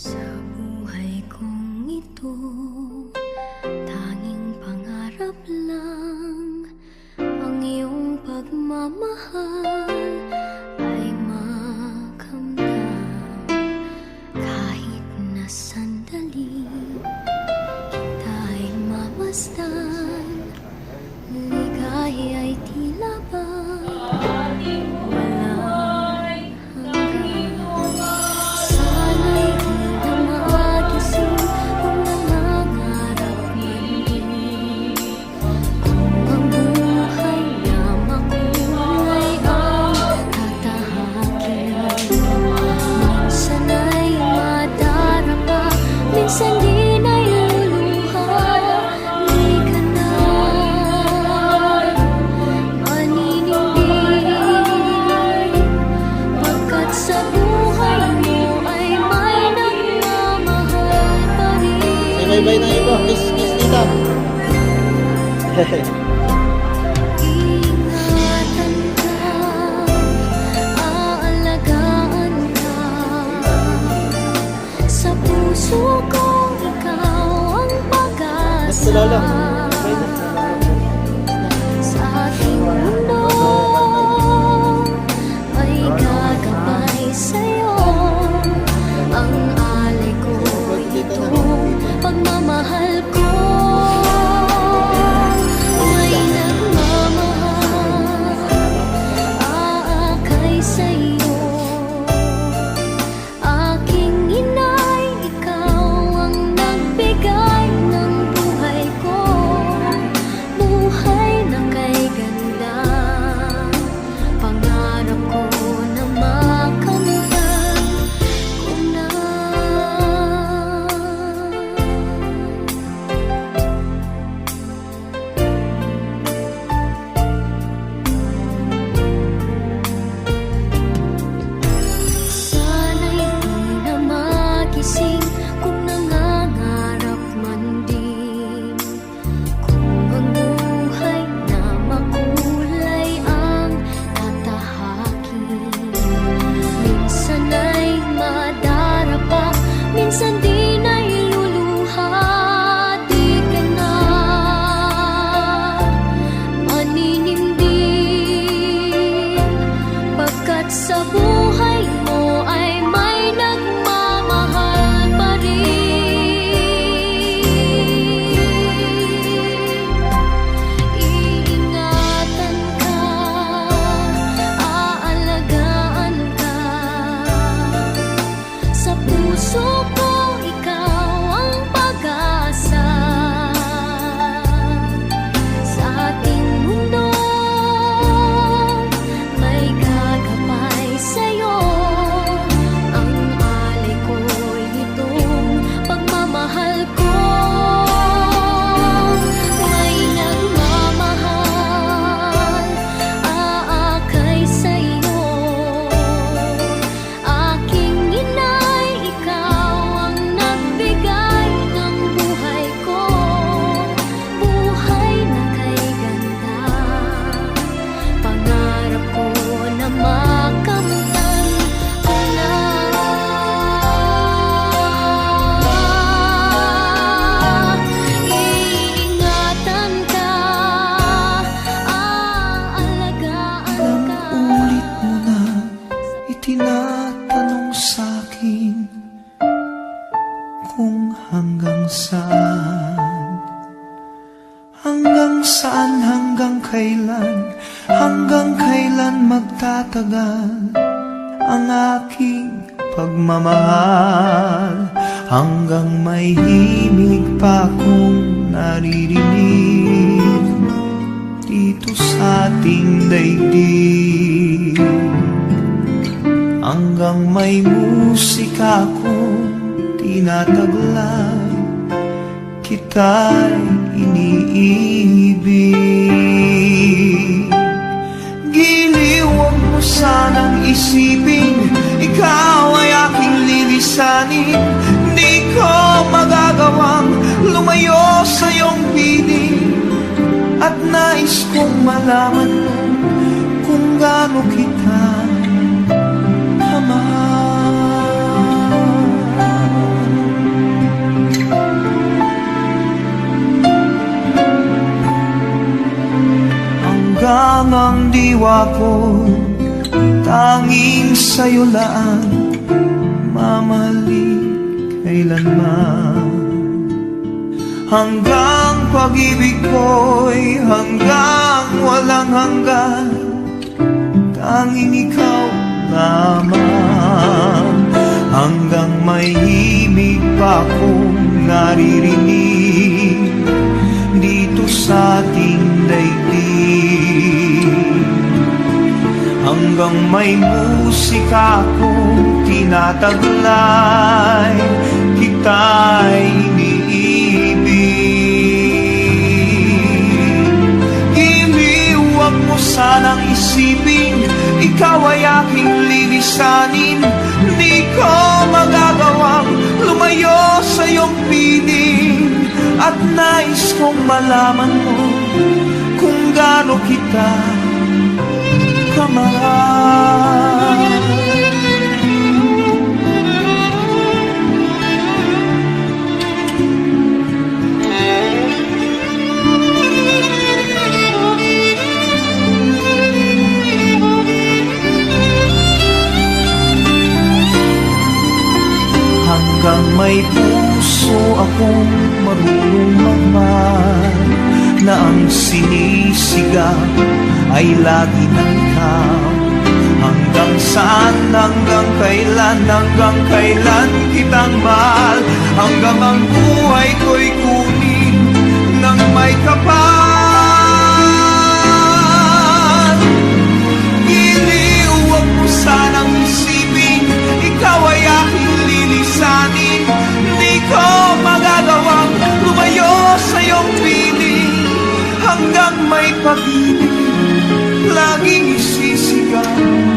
Sa buhay kong ito, tanging pangarap lang ang iyong pagmamahal ay makamdam. Kahit na sandali kita'y mamasdan, ligaya'y tila ba minsan di na iluluha, di ka na maninindig, pagkat sa buhay mo ay may nagmamahal pa rin. Bye-bye na iba, kiss tita. Ingatan ka, aalagaan ka, sa puso ko ikaw ang pag-asa. Sa ating mundo ay gagabay sa'yo, ang alay ko itong pagmamahal ko. May nagmamahal, aakay sa'yo, aking inay, ikaw ang nagbigay ng buhay ko, buhay na kay ganda, pangarap ko na makamtan ko na. Sana'y di na magising kung nangangarap man din, kung ang buhay na makulay ang tatahakin. Minsan ay madarapa, minsan di na iluluha, di ka na maninindig, pagkat sa buhay mo ay may nagmamahal pa rin. Iingatan ka, aalagaan ka, sa puso ko ikaw ang pag-asa. Sa ating mundo may gagabay sa'yo, ang alay ko'y itong pagmamahal ko. May nagmamahal, aakay sa'yo, aking inay, ikaw ang nagbigay ng buhay ko, buhay na kay ganda, pangarap ko na makamtan ko na. Iingatan ka, aalagaan ka. Ulit mo na itinatanong sa'kin kung hanggang saan, hanggang kailan magtatagal ang aking pagmamahal, hanggang may himig pa akong naririnig dito sa ating daigdig, hanggang may musika akong tinataglay, kita'y iniibig. Giliw, huwag mo sanang isipin ikaw ay aking lilisanin, di ko magagawang lumayo sa iyong piling, at nais kong malaman mo kung gaano kita kamahal. diwa ko, tanging sa'yo lang mamalik kailanman. Hanggang pag-ibig ko'y hanggang walang hanggan, tanging ikaw lamang. Hanggang may himig pa akong naririnig dito sa ating daigdig. Hanggang may musika akong tinataglay, kita'y iniibig. Iniwag mo sanang isipin, ikaw ay aking lilisanin. Di ko magagawang lumayo sa iyong piling, at nais kong malaman mo kung gaano kita kamahal. Hanggang may puso akong marunong magmahal, na ang sinisigaw ay lagi ng ikaw. Hanggang saan, hanggang kailan kitang mahal, hanggang ang buhay ko'y kunin ng may kapal. Iniuwag mo sanang isipin, ikaw ay aking lilisanin. Di ko magagawang lumayo sa iyong piling, hanggang may pag-ibig laging isisigaw.